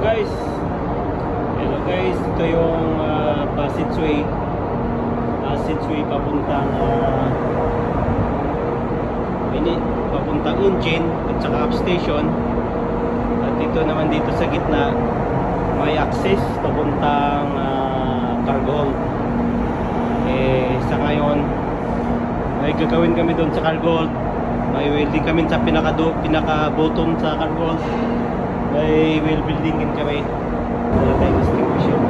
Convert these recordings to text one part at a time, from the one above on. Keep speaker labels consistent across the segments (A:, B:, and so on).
A: Hello guys, ito yung passageway papuntang papuntang engine at saka upstation. At ito naman dito sa gitna may access papuntang cargo hold. Sa ngayon may gagawin kami doon sa cargo hold. May welding kami sa pinaka bottom sa cargo hold. May wheel building din kami. Wala tayong distinction.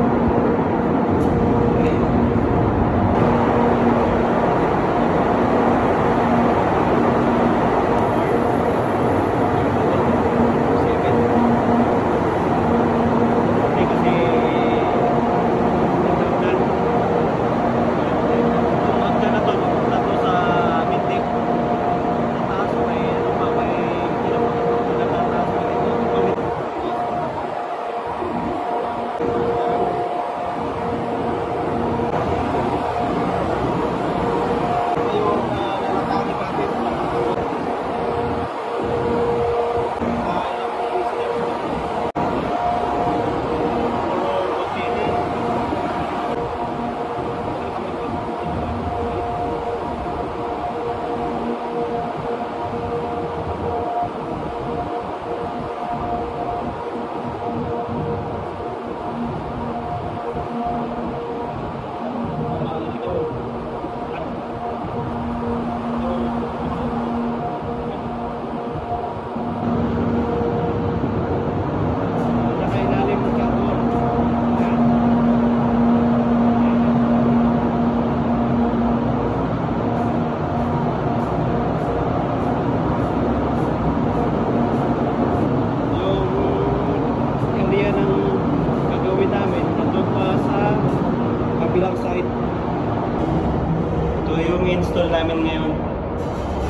A: Ito yung install namin ngayon,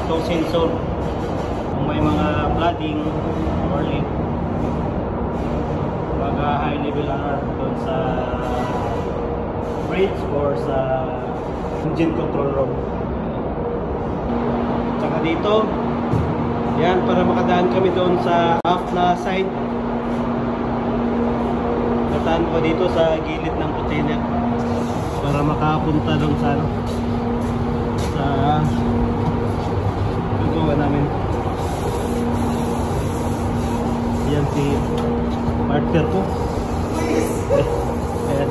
A: itong sensor. Kung may mga flooding or leak, mga high level alert doon sa bridge or sa engine control room. Tsaka dito, yan, para makadaan kami doon sa off na side. Nataan ko dito sa gilid ng container para makapunta doon sa gagawa namin. Yan si partner ko. Ayan.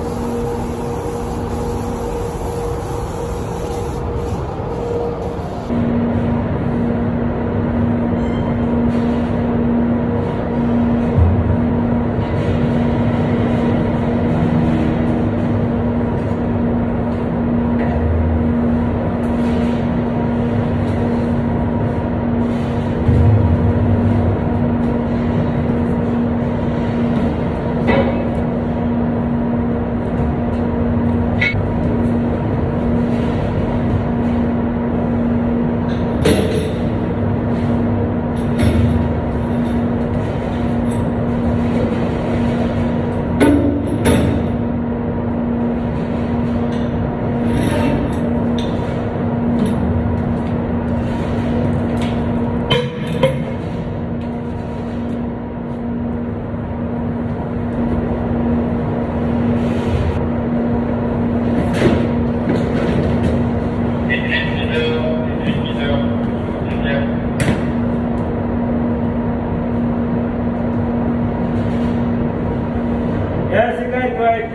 A: Yes, you guys, right?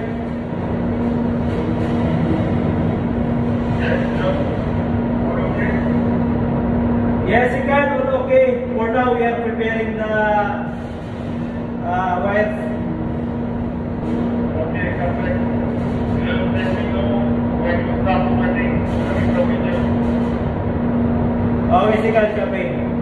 A: Yes, you guys, we're okay. For now, we are preparing the wires. Okay, perfect. Let me know when you start working. Oh, yes, you guys, copy.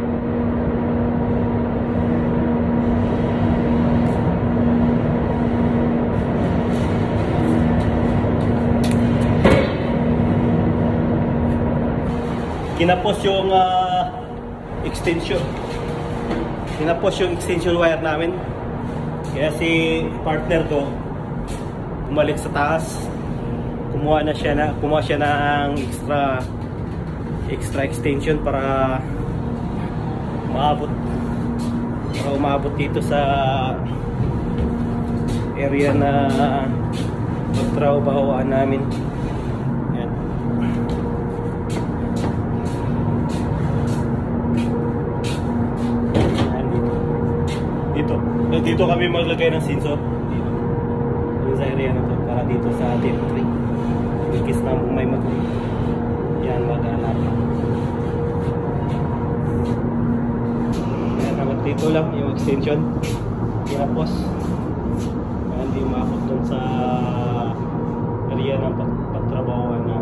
A: Kinapos yung extension wire namin. Kaya si partner ko umalik sa taas, kumuha siya ng extra extension para umabot dito sa area na magtrabahoan namin. Yan. Dito kami maglagay ng sensor. Dito sa area na to, para dito sa territory. Ikis na may yan mag-alarma. Yan, naman dito lang yung extension. Tapos hindi umabot dun sa area ng pagtrabahoan na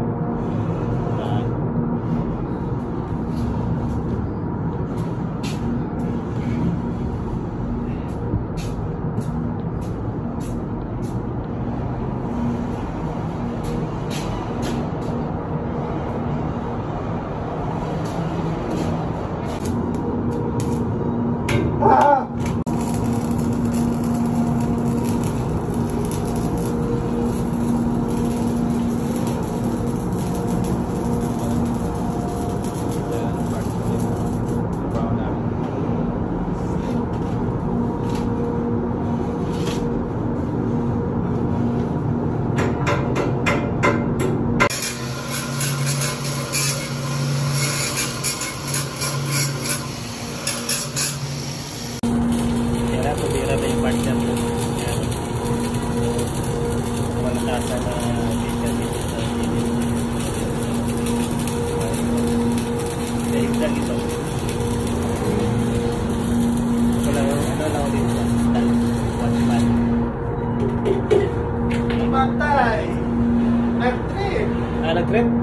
A: tumira na yung partner ko. Yan. Malakasa na bigan dito sa sinin. Dahil lang ito. Wala yung ano lang ulit sa style. One man.
B: Matay! Nag-trip!
A: Nag-trip?